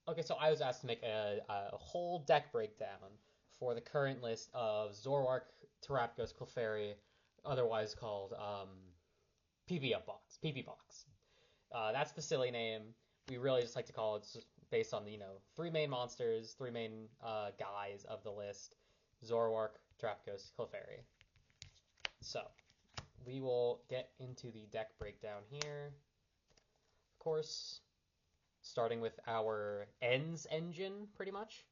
Okay, so I was asked to make a whole deck breakdown for the current list of Zorark, Terapagos, Clefairy, otherwise called PP Up Box, PP Box. That's the silly name. We really just like to call it based on the three main monsters, three main guys of the list: Zorark, Terapagos, Clefairy. So we will get into the deck breakdown here. Of course, starting with our ends engine, pretty much.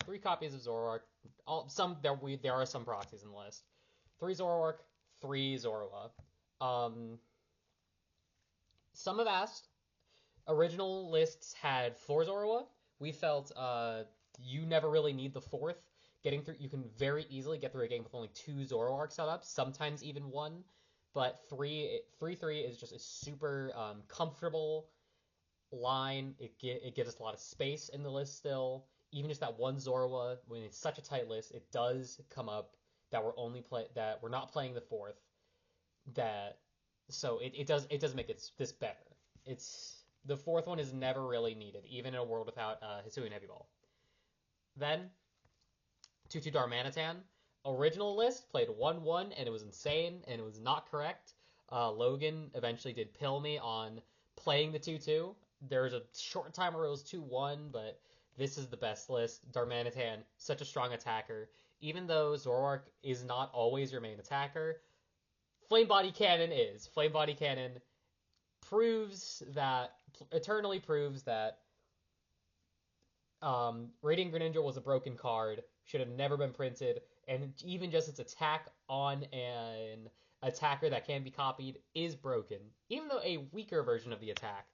Three copies of Zorark. There are some proxies in the list. Three Zorark, three Zorua. Um, some have asked. Original lists had four Zorua. We felt you never really need the fourth. Getting through, you can very easily get through a game with only two Zoroark setups, sometimes even one. But three is just a super comfortable line. It gives us a lot of space in the list still. Even just that one Zorua, when it's such a tight list, it does come up that we're not playing the fourth. That so it does make it this better. It's the fourth one is never really needed, even in a world without Hisuian Heavy Ball. Then 2/2 Darmanitan. Original list played 1/1 and it was insane and it was not correct. Logan eventually did pill me on playing the 2/2. There was a short time where it was 2/1, but this is the best list. Darmanitan, such a strong attacker. Even though Zoroark is not always your main attacker, Flame Body Cannon is. Flame Body Cannon eternally proves that Radiant Greninja was a broken card, should have never been printed, and even just its attack on an attacker that can be copied is broken, even though a weaker version of the attack.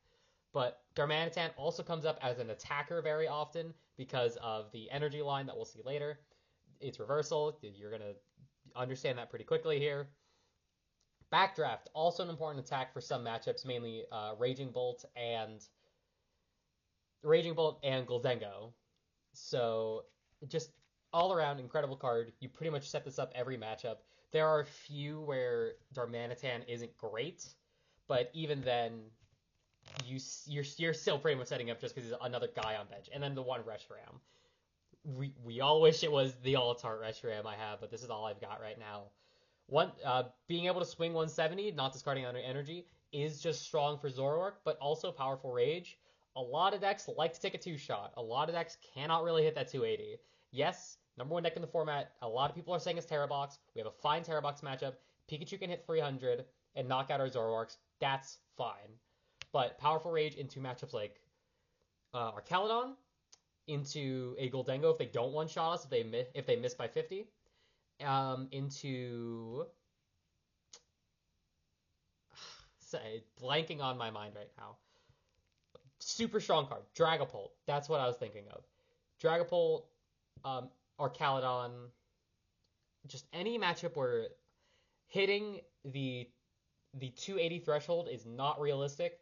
But Darmanitan also comes up as an attacker very often because of the energy line that we'll see later. It's reversal. You're going to understand that pretty quickly here. Backdraft, also an important attack for some matchups, mainly Raging Bolt and Gholdengo. So just all around incredible card. You pretty much set this up every matchup. There are a few where Darmanitan isn't great, but even then, you're still pretty much setting up just because he's another guy on bench. And then the one Reshiram. We all wish it was the Alt-Art Reshiram I have, but this is all I've got right now. Being able to swing 170, not discarding under energy, is just strong for Zoroark, but also powerful Rage. A lot of decks like to take a two-shot. A lot of decks cannot really hit that 280. Yes, number one deck in the format. A lot of people are saying it's Terabox. We have a fine Terabox matchup. Pikachu can hit 300 and knock out our Zoroarks. That's fine. But powerful Rage into matchups like Archaludon, into a Gholdengo if they don't one-shot us, if they miss by 50, into blanking on my mind right now. Super strong card, Dragapult. That's what I was thinking of. Dragapult, Archaludon, just any matchup where hitting the 280 threshold is not realistic.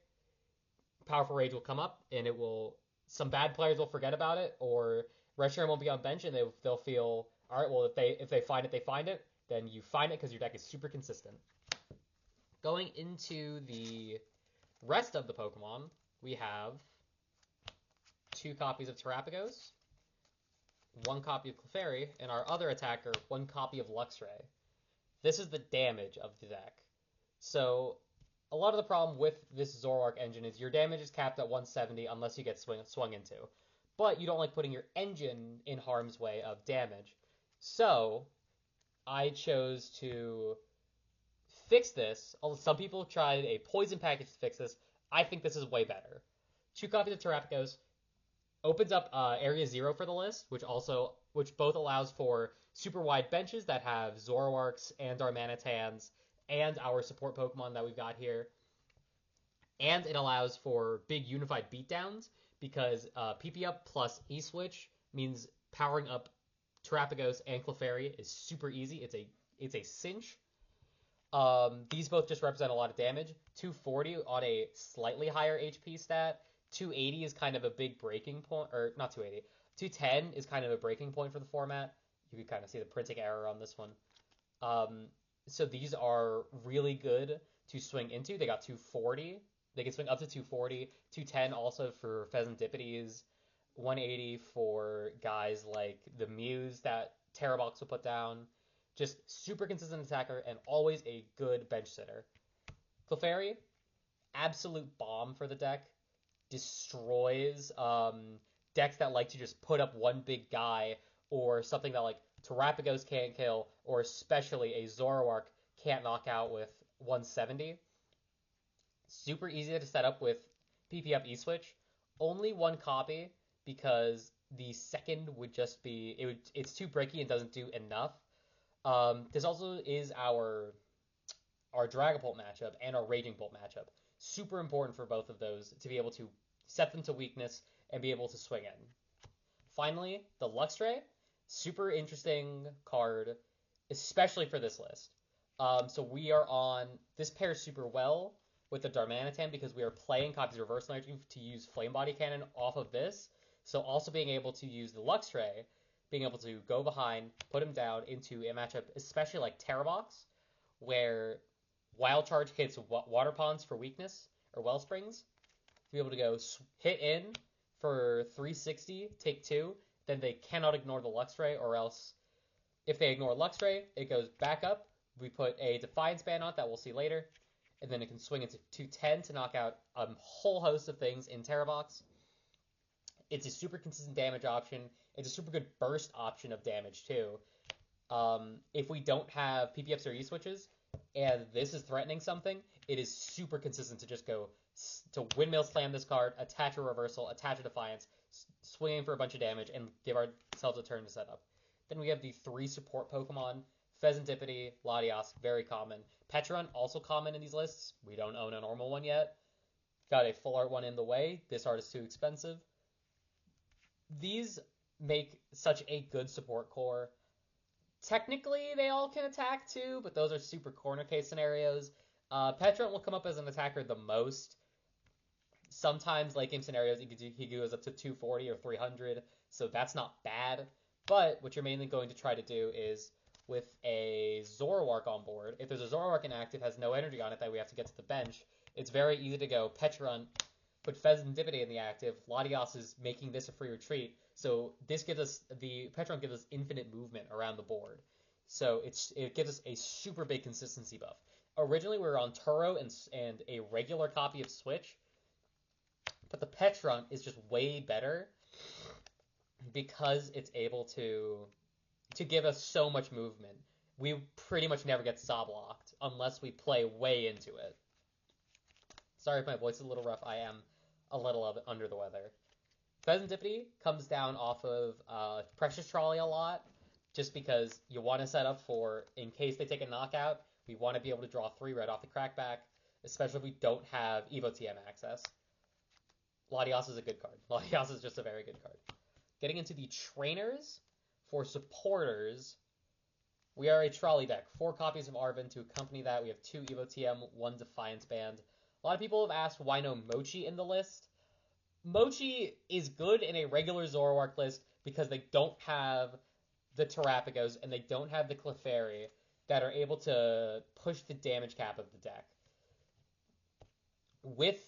Powerful Rage will come up, and it will. Some bad players will forget about it, or Reshiram will be on bench, and they'll feel, all right, well if they find it, they find it. Then you find it because your deck is super consistent. Going into the rest of the Pokemon, we have two copies of Terapagos, one copy of Clefairy, and our other attacker, one copy of Luxray. This is the damage of the deck. So a lot of the problem with this Zorark engine is your damage is capped at 170 unless you get swung into. But you don't like putting your engine in harm's way of damage. So I chose to fix this. Some people tried a poison package to fix this. I think this is way better. Two copies of Terapagos opens up area 0 for the list, which both allows for super wide benches that have Zoroarks and Darmanitans and our support Pokemon that we've got here. And it allows for big unified beatdowns because PP up plus E-Switch means powering up Terapagos and Clefairy is super easy. It's a cinch. These both just represent a lot of damage. 240 on a slightly higher HP stat. 280 is kind of a big breaking point, or not 280. 210 is kind of a breaking point for the format. You can kind of see the printing error on this one. So these are really good to swing into. They got 240. They can swing up to 240. 210 also for Pheasantipides. 180 for guys like the Muse that Terapagos will put down. Just super consistent attacker and always a good bench sitter. Clefairy, absolute bomb for the deck. Destroys decks that like to just put up one big guy, or something that like Terapagos can't kill, or especially a Zorark can't knock out with 170. Super easy to set up with PP up E-Switch. Only one copy because the second would just be it's too breaky and doesn't do enough. This also is our Dragapult matchup and our Raging Bolt matchup. Super important for both of those to be able to set them to weakness and be able to swing in. Finally, the Luxray, super interesting card, especially for this list. So we are on this pairs super well with the Darmanitan because we are playing copies of Reverse Energy to use Flame Body Cannon off of this. So also being able to use the Luxray, being able to go behind, put him down into a matchup, especially like Terrabox, where Wild Charge hits Water Ponds for weakness, or Wellsprings, to be able to go hit in for 360, take 2, then they cannot ignore the Luxray, or else if they ignore Luxray, it goes back up. We put a Defiance Band on it that we'll see later, and then it can swing into 210 to knock out a whole host of things in Terrabox. It's a super consistent damage option. It's a super good burst option of damage, too. If we don't have PPFs or E-switches, and this is threatening something, it is super consistent to just go to Windmill Slam this card, attach a Reversal, attach a Defiance, swinging for a bunch of damage, and give ourselves a turn to set up. Then we have the 3 support Pokemon, Pheasantipity, Latias, very common. Petron, also common in these lists. We don't own a normal one yet. Got a full art one in the way. This art is too expensive. These make such a good support core. Technically, they all can attack too, but those are super corner case scenarios. Petron will come up as an attacker the most. Sometimes late game scenarios, he goes up to 240 or 300, so that's not bad. But what you're mainly going to try to do is, with a Zorark on board, if there's a Zorark inactive, has no energy on it that we have to get to the bench, it's very easy to go Petron, put Pheasantipity in the active. Latias is making this a free retreat, so this gives us, the Petron gives us infinite movement around the board. So it gives us a super big consistency buff. Originally we were on Turo and a regular copy of Switch, but the Petron is just way better because it's able to give us so much movement. We pretty much never get saw blocked unless we play way into it. Sorry if my voice is a little rough. I am a little under the weather. Pheasantipity comes down off of Precious Trolley a lot, just because you want to set up for, in case they take a knockout, we want to be able to draw 3 red off the crackback, especially if we don't have Evo TM access. Latias is a good card. Latias is just a very good card. Getting into the trainers, for supporters, we are a trolley deck. 4 copies of Arven to accompany that. We have 2 Evo TM, 1 Defiance Band. A lot of people have asked why no Mochi in the list. Mochi is good in a regular Zorark list because they don't have the Terapagos and they don't have the Clefairy that are able to push the damage cap of the deck. With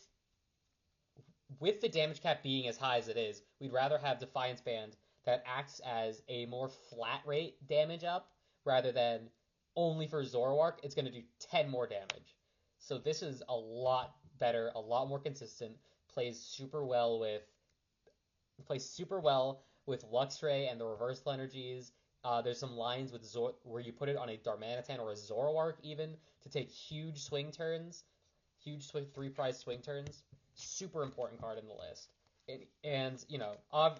the damage cap being as high as it is, we'd rather have Defiance Band that acts as a more flat rate damage up rather than only for Zorark, it's going to do 10 more damage. So this is a lot better, a lot more consistent, plays super well with Luxray and the reversal energies. There's some lines with where you put it on a Darmanitan or a Zorark even to take huge swing turns, huge 3-prize swing turns. Super important card in the list.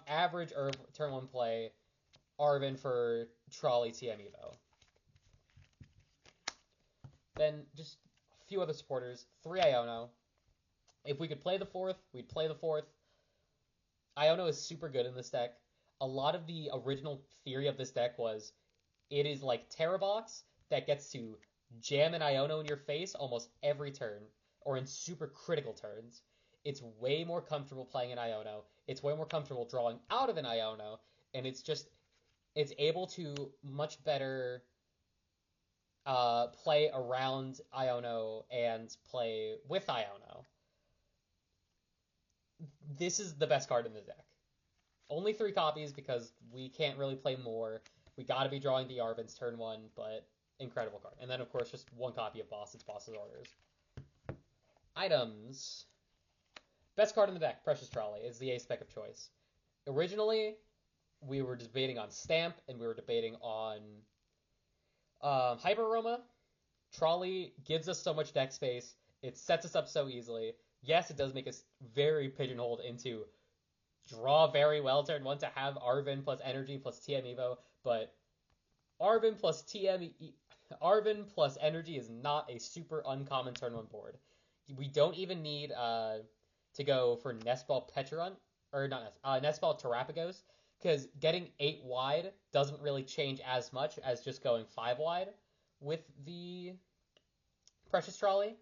Average turn 1 play, Arven for Trolley TM Evo. Then just a few other supporters. 3 Iono. If we could play the 4th, we'd play the 4th. Iono is super good in this deck. A lot of the original theory of this deck was it is like Terrabox that gets to jam an Iono in your face almost every turn, or in super critical turns. It's way more comfortable playing an Iono. It's way more comfortable drawing out of an Iono, and it's able to much better play around Iono and play with Iono. This is the best card in the deck. Only 3 copies because we can't really play more. We got to be drawing the Arvins turn 1, but incredible card. And then, of course, just 1 copy of Boss. It's Boss's Orders. Items. Best card in the deck, Precious Trolley, is the ace spec of choice. Originally, we were debating on Stamp, and we were debating on Hyper Aroma. Trolley gives us so much deck space. It sets us up so easily. Yes, it does make us very pigeonholed into draw very well turn 1 to have Arvin plus Energy plus TM Evo, but Arvin plus Energy is not a super uncommon turn 1 board. We don't even need to go for Nestball Petron, or not Nestball Terapagos, because getting 8 wide doesn't really change as much as just going 5 wide with the Precious Trolley.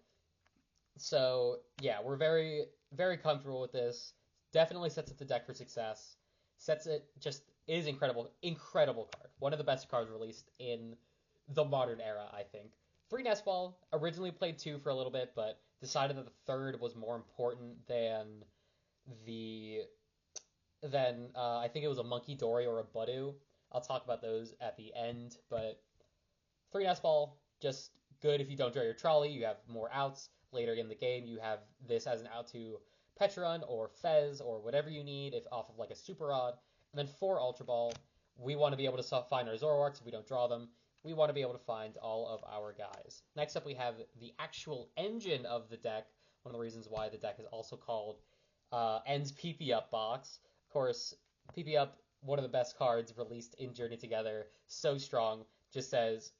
So yeah, we're very, very comfortable with this. Definitely sets up the deck for success. Is incredible card. One of the best cards released in the modern era, I think. 3 Nestball, originally played 2 for a little bit, but decided that the 3rd was more important than I think it was a Monkey Dory or a Budu. I'll talk about those at the end, but 3 Nestball, just good if you don't draw your Trolley. You have more outs. Later in the game, you have this as an out to Petron or Fez or whatever you need if off of like a Super Rod. And then 4 Ultra Ball, we want to be able to find our Zorarks if we don't draw them. We want to be able to find all of our guys. Next up, we have the actual engine of the deck. One of the reasons why the deck is also called Ends PP Up Box. Of course, PP Up, one of the best cards released in Journey Together. So strong. Just says,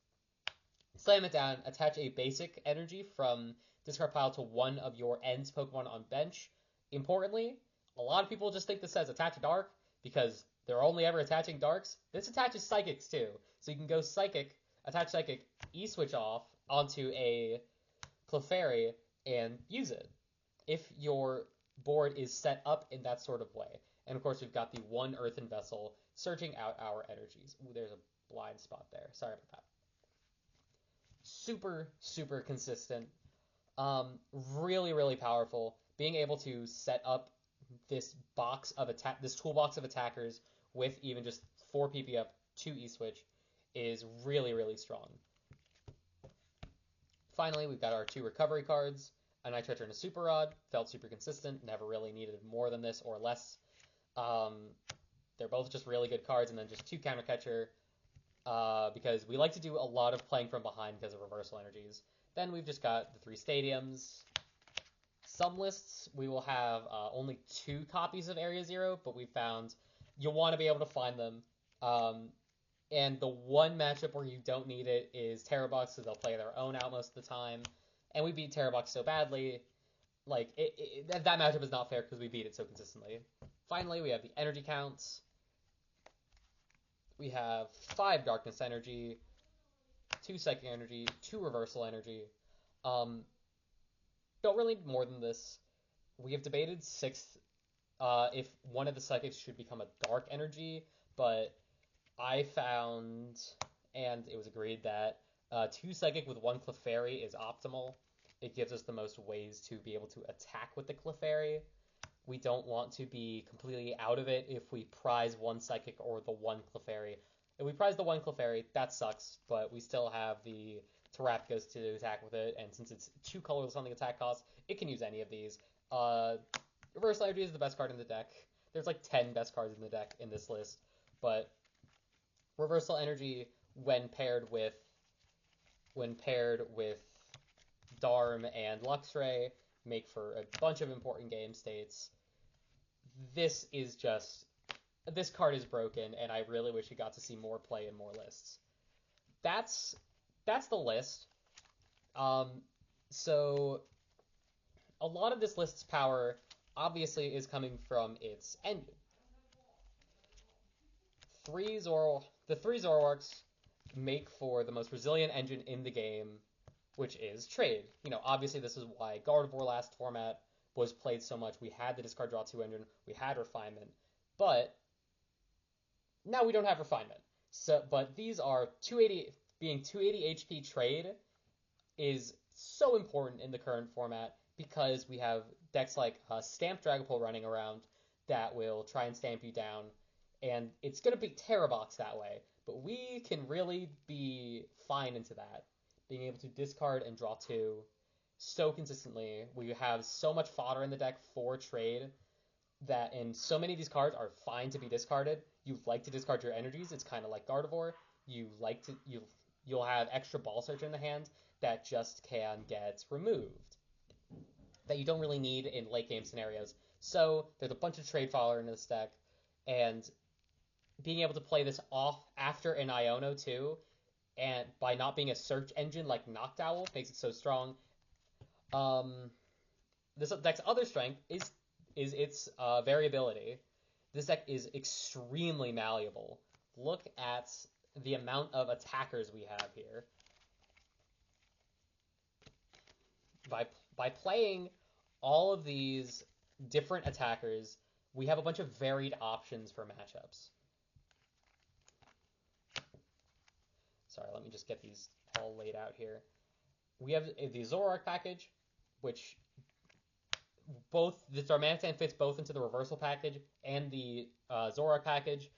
slam it down, attach a basic energy from discard pile to one of your Ends Pokemon on bench. Importantly, a lot of people just think this says attach a Dark because they're only ever attaching Darks. This attaches Psychics too. So you can go Psychic, attach Psychic, E-switch off onto a Clefairy, and use it if your board is set up in that sort of way. And of course, we've got the 1 Earthen Vessel searching out our energies. Ooh, there's a blind spot there. Sorry about that. Super, super consistent. Really, really powerful. Being able to set up this toolbox of attackers with even just 4 PP up, 2 E-switch is really, really strong. Finally, we've got our 2 recovery cards. A Night Treacher and a Super Rod. Felt super consistent. Never really needed more than this or less. They're both just really good cards. And then just 2 Counter Catcher. Because we like to do a lot of playing from behind because of reversal energies. Then we've just got the 3 stadiums. Some lists, we will have only 2 copies of Area Zero, but we found you'll want to be able to find them. And the one matchup where you don't need it is Terapagos, because they'll play their own out most of the time. And we beat Terapagos so badly, like, that matchup is not fair because we beat it so consistently. Finally, we have the energy counts. We have 5 Darkness Energy, 2 Psychic Energy, 2 Reversal Energy. Don't really need more than this. We have debated 6 if one of the Psychics should become a Dark Energy, but I found, and it was agreed, that 2 Psychic with 1 Clefairy is optimal. It gives us the most ways to be able to attack with the Clefairy. We don't want to be completely out of it if we prize 1 Psychic or the 1 Clefairy. If we prize the 1 Clefairy, that sucks, but we still have the Terapagos to attack with it, and since it's 2 colorless on the attack cost, it can use any of these. Reversal Energy is the best card in the deck. There's like 10 best cards in the deck in this list, but Reversal Energy, when paired with Darm and Luxray, make for a bunch of important game states. This card is broken, and I really wish it got to see more play in more lists. That's the list. So a lot of this list's power obviously is coming from its engine. The 3 Zorarks make for the most resilient engine in the game, which is trade. Obviously this is why Gardevoir last format was played so much. We had the discard draw 2 engine, we had refinement, but now we don't have refinement. But these are 280 HP trade is so important in the current format because we have decks like Stamp Dragapult running around that will try and stamp you down, and it's going to be Terapagos that way. But we can really be fine into that, being able to discard and draw 2 so consistently. We have so much fodder in the deck for trade that, and so many of these cards are fine to be discarded. You like to discard your energies. It's kind of like Gardevoir. You'll have extra ball search in the hand that just can get removed, that you don't really need in late game scenarios. So there's a bunch of trade fodder in this deck, and being able to play this off after an Iono too, and by not being a search engine like Noctowl, makes it so strong. This deck's other strength is its variability. This deck is extremely malleable. Look at the amount of attackers we have here. By playing all of these different attackers, we have a bunch of varied options for matchups. Sorry, let me just get these all laid out here. We have the Zorark package, which the Darmanitan fits both into the reversal package and the Zorark package.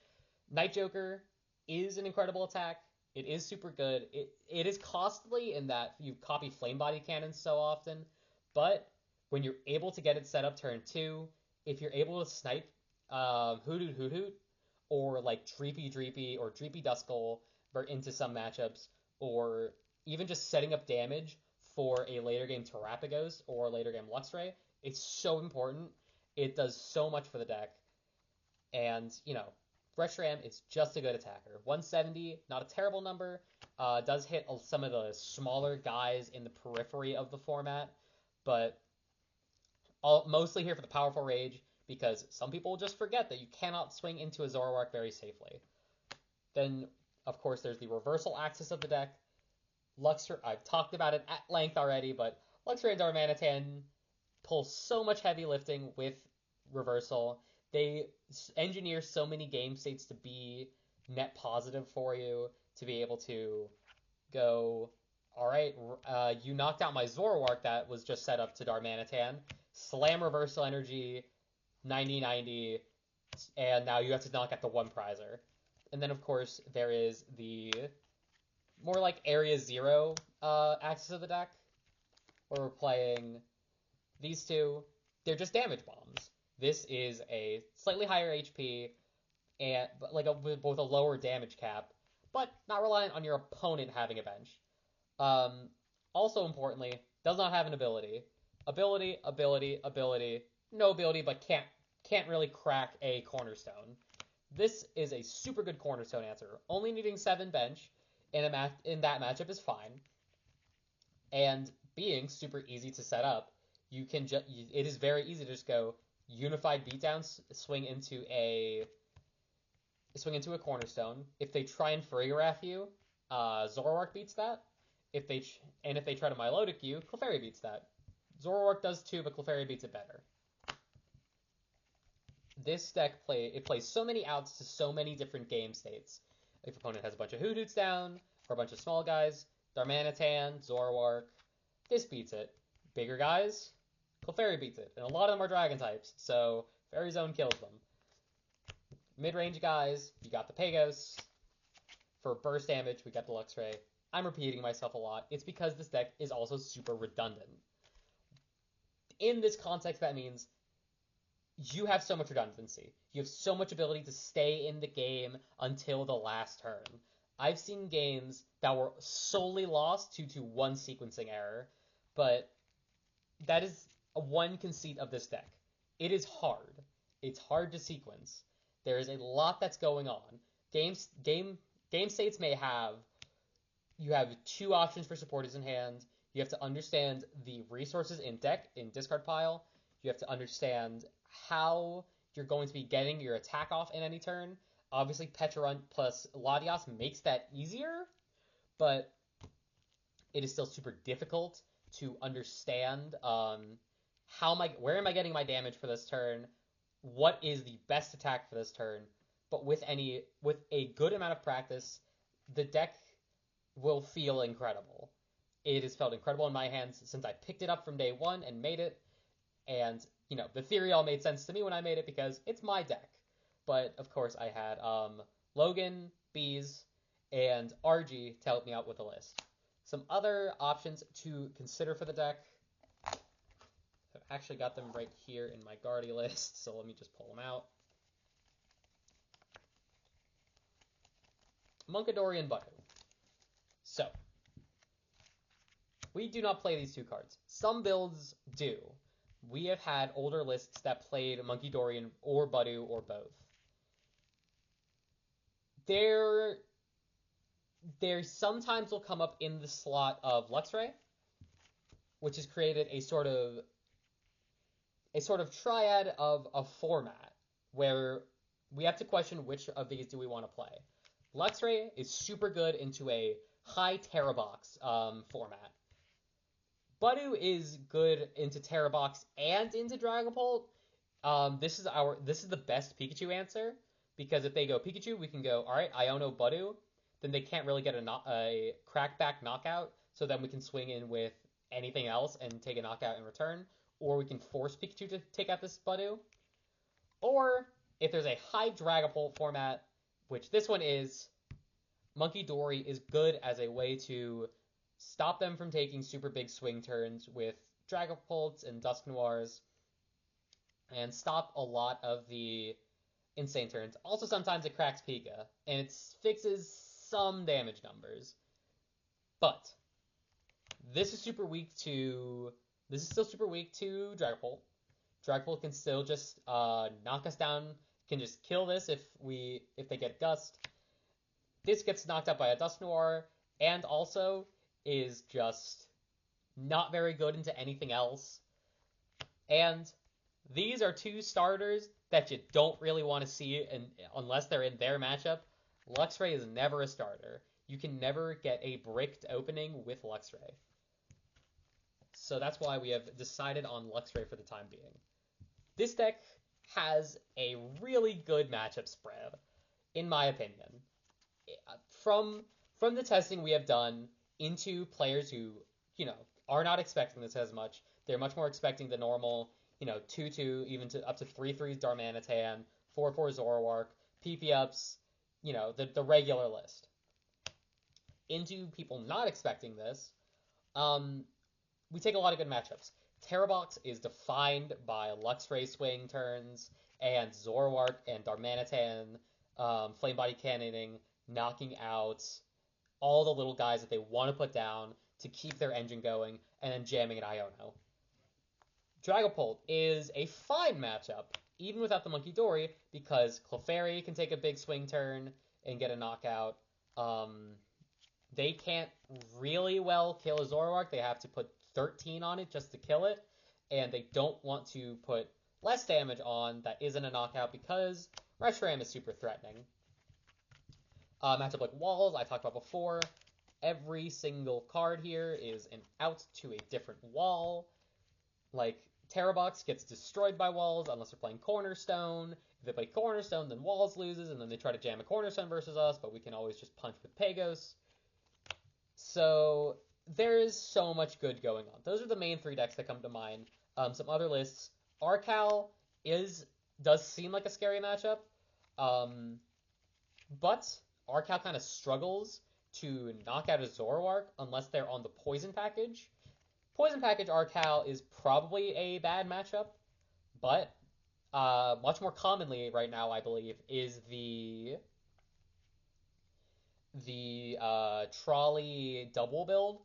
Night Joker is an incredible attack. It is super good. It is costly in that you copy Flame Body Cannons so often, but when you're able to get it set up turn 2, if you're able to snipe Hoot Hoot, or like Dreepy or Dreepy Duskull into some matchups, or even just setting up damage for a later game Terapagos or later game Luxray, it's so important. It does so much for the deck. And, Reshiram is just a good attacker. 170, not a terrible number. Does hit some of the smaller guys in the periphery of the format, but mostly here for the powerful rage, because some people just forget that you cannot swing into a Zorark very safely. Then, of course, there's the reversal axis of the deck. Luxray, I've talked about it at length already, but Luxray and Darmanitan pull so much heavy lifting with reversal. They engineer so many game states to be net positive for you, to be able to go, all right, you knocked out my Zorark that was just set up to Darmanitan, slam reversal energy, 90-90, and now you have to knock out the one prizer. And then, of course, there is the more like Area 0 axis of the deck, where we're playing these two. They're just damage bombs. This is a slightly higher HP, and with a lower damage cap, but not reliant on your opponent having a bench. Also importantly, does not have an ability. Ability, no ability, but can't really crack a cornerstone. This is a super good cornerstone answer. Only needing 7 bench in that matchup is fine, and being super easy to set up, it is very easy to just go Unified Beatdown, swing into a cornerstone. If they try and Farigiraf you, Zorark beats that. If they try to Milotic you, Clefairy beats that. Zorark does too, but Clefairy beats it better. This deck plays so many outs to so many different game states. If opponent has a bunch of Hoot Hoots down, or a bunch of small guys, Darmanitan, Zorark, this beats it. Bigger guys, Clefairy beats it, and a lot of them are Dragon types, so Fairy Zone kills them. Mid-range guys, you got the Pagos. For burst damage, we got the Luxray. I'm repeating myself a lot. It's because this deck is also super redundant. In this context, that means you have so much redundancy. You have so much ability to stay in the game until the last turn. I've seen games that were solely lost due to one sequencing error, but that is one conceit of this deck. It is hard. It's hard to sequence. There is a lot that's going on. Game states may have, you have 2 options for supporters in hand. You have to understand the resources in deck, in discard pile. You have to understand how you're going to be getting your attack off in any turn. Obviously, Pecharunt plus Latias makes that easier, but it is still super difficult to understand where am I getting my damage for this turn, what is the best attack for this turn. But with a good amount of practice, the deck will feel incredible. It has felt incredible in my hands since I picked it up from day one and made it. And the theory all made sense to me when I made it because it's my deck. But of course, I had Logan, Bees, and RG to help me out with the list. Some other options to consider for the deck. I've actually got them right here in my Guardy list, so let me just pull them out. Munkidori and Butter. So, we do not play these two cards. Some builds do. We have had older lists that played Munkidori or Budu or both. There sometimes will come up in the slot of Luxray, which has created a sort of triad of a format where we have to question which of these do we want to play. Luxray is super good into a high Terapagos format. Budu is good into Terapagos and into Dragapult. This is the best Pikachu answer, because if they go Pikachu, we can go, all right, Iono Budu. Then they can't really get a crackback knockout, so then we can swing in with anything else and take a knockout in return. Or we can force Pikachu to take out this Budu. Or, if there's a high Dragapult format, which this one is, Munkidori is good as a way to stop them from taking super big swing turns with Dragapults and Dusknoirs, and stop a lot of the insane turns. Also, sometimes it cracks Pika, and it fixes some damage numbers. But this is still super weak to Dragapult. Dragapult can still just knock us down, can just kill this if they get Gust. This gets knocked out by a Dusknoir, and also is just not very good into anything else. And these are two starters that you don't really want to see unless they're in their matchup. Luxray is never a starter. You can never get a bricked opening with Luxray. So that's why we have decided on Luxray for the time being. This deck has a really good matchup spread, in my opinion. From the testing we have done into players who, are not expecting this as much. They're much more expecting the normal, 2-2, even to up to 3-3 Darmanitan, 4-4 Zorark, PP ups, the regular list. Into people not expecting this, we take a lot of good matchups. Terapagos is defined by Luxray swing turns, and Zorark and Darmanitan, Flame Body Cannoning, knocking out all the little guys that they want to put down to keep their engine going, and then jamming an Iono. Dragapult is a fine matchup, even without the Munkidori, because Clefairy can take a big swing turn and get a knockout. They can't really well kill a Zorark. They have to put 13 on it just to kill it, and they don't want to put less damage on that isn't a knockout because Reshiram is super threatening. Matchup like Walls, I talked about before. Every single card here is an out to a different wall. Like, Terapagos gets destroyed by Walls unless they're playing Cornerstone. If they play Cornerstone, then Walls loses, and then they try to jam a Cornerstone versus us, but we can always just punch with Pagos. So there is so much good going on. Those are the main three decks that come to mind. Some other lists. Arcal does seem like a scary matchup, but Arcal kind of struggles to knock out a Zorark unless they're on the Poison package. Poison package Arcal is probably a bad matchup, but much more commonly right now, I believe, is the Trolley double build,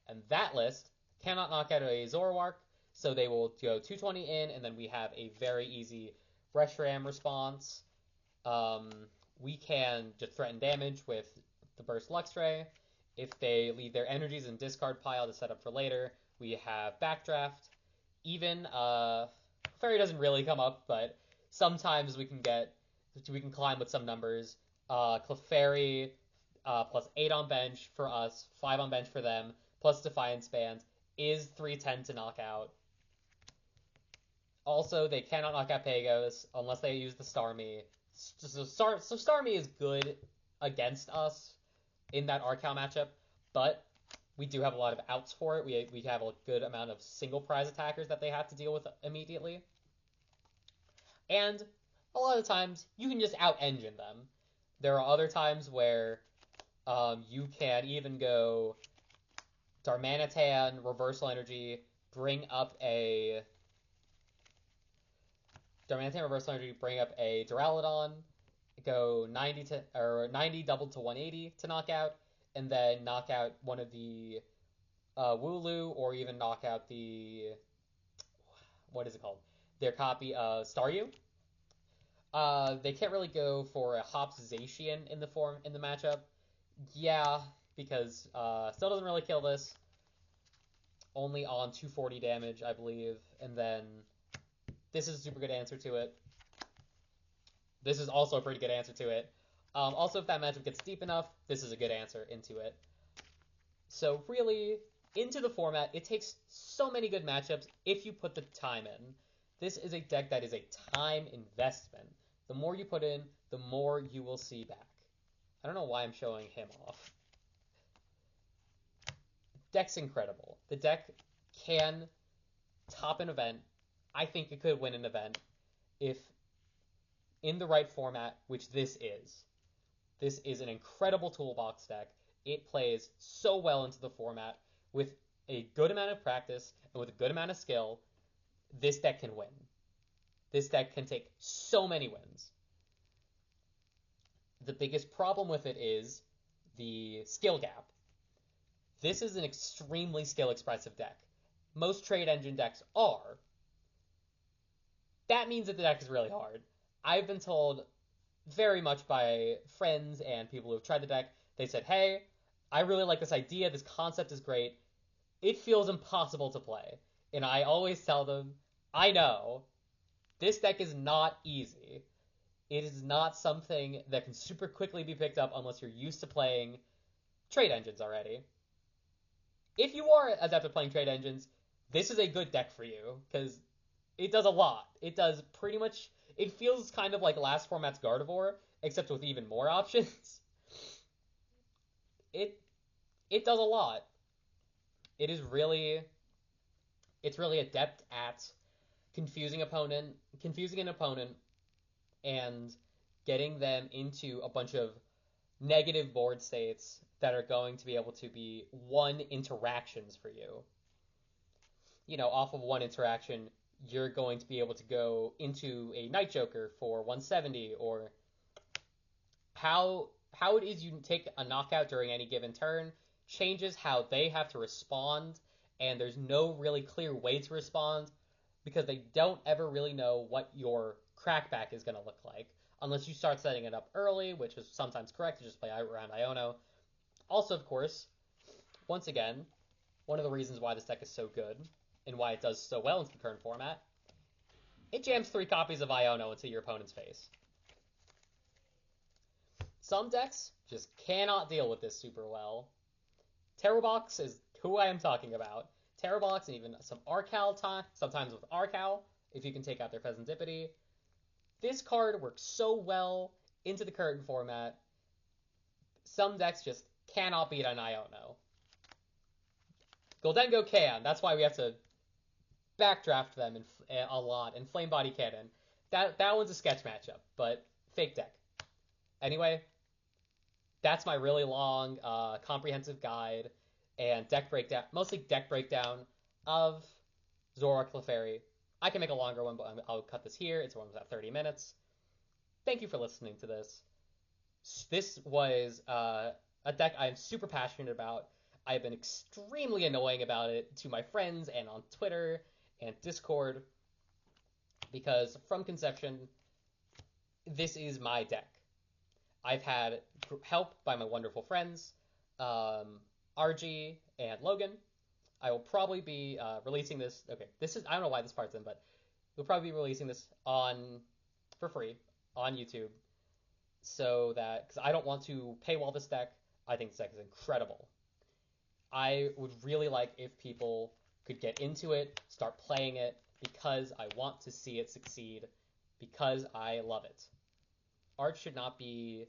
and that list cannot knock out a Zorark, so they will go 220 in, and then we have a very easy Reshiram response. We can just threaten damage with the Burst Luxray. If they leave their energies in discard pile to set up for later, we have Backdraft. Even Fairy doesn't really come up, but sometimes we can climb with some numbers. Clefairy plus 8 on bench for us, 5 on bench for them, plus Defiance Band is 310 to knock out. Also, they cannot knock out Pagos unless they use the Starmie. So Starmie is good against us in that Arcal matchup, but we do have a lot of outs for it. We have a good amount of single prize attackers that they have to deal with immediately. And a lot of times, you can just out-engine them. There are other times where you can even go Darmanitan, Reversal Energy, bring up a Darmanitan Reversal Energy, bring up a Duraludon, go 90 doubled to 180 to knock out, and then knock out one of the Wooloo, or even knock out the what is it called? Their copy of Staryu. They can't really go for a Hops Zacian in the matchup. Yeah, because still doesn't really kill this. Only on 240 damage, I believe, and then this is a super good answer to it. This is also a pretty good answer to it. Also, if that matchup gets deep enough, this is a good answer into it. So really, into the format, it takes so many good matchups if you put the time in. This is a deck that is a time investment. The more you put in, the more you will see back. I don't know why I'm showing him off. Deck's incredible. The deck can top an event. I think it could win an event if in the right format, which this is. This is an incredible toolbox deck. It plays so well into the format with a good amount of practice and with a good amount of skill. This deck can win. This deck can take so many wins. The biggest problem with it is the skill gap. This is an extremely skill expressive deck. Most trade engine decks are. That means that the deck is really hard. I've been told very much by friends and people who have tried the deck, they said, hey, I really like this idea, this concept is great. It feels impossible to play. And I always tell them, I know, this deck is not easy. It is not something that can super quickly be picked up unless you're used to playing trade engines already. If you are adept at playing trade engines, this is a good deck for you, because it does a lot. It does pretty much... It feels kind of like last format's Gardevoir, except with even more options. It does a lot. It is really... It's really adept at confusing an opponent and getting them into a bunch of negative board states that are going to be able to be one interactions for you. You know, off of one interaction, you're going to be able to go into a Night Joker for 170, or how it is you take a knockout during any given turn changes how they have to respond, and there's no really clear way to respond because they don't ever really know what your crackback is going to look like unless you start setting it up early, which is sometimes correct to just play around Iono. Also, of course, once again, one of the reasons why this deck is so good and why it does so well in the current format, it jams 3 copies of Iono into your opponent's face. Some decks just cannot deal with this super well. Terapagos is who I am talking about. Terapagos and even some Arcal sometimes with Arcal, if you can take out their Pheasantipity. This card works so well into the current format. Some decks just cannot beat an Iono. Goldengo can. That's why we have to backdraft them a lot. And Flame Body Cannon. That one's a sketch matchup, but fake deck. Anyway, that's my really long, comprehensive guide and deck breakdown, mostly deck breakdown of Zorark Clefairy. I can make a longer one, but I'll cut this here. It's one about 30 minutes. Thank you for listening to this. This was a deck I'm super passionate about. I've been extremely annoying about it to my friends and on Twitter and Discord because from conception, this is my deck. I've had help by my wonderful friends, RG and Logan. I will probably be releasing this. Okay, I don't know why this part's in, but we'll probably be releasing this for free on YouTube, so that because I don't want to paywall this deck. I think this deck is incredible. I would really like if people could get into it, start playing it, because I want to see it succeed, because I love it. Art should not be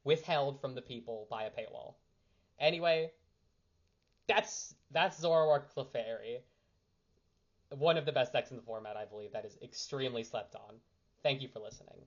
withheld from the people by a paywall. Anyway, that's Zorark Clefairy. One of the best decks in the format, I believe, that is extremely slept on. Thank you for listening.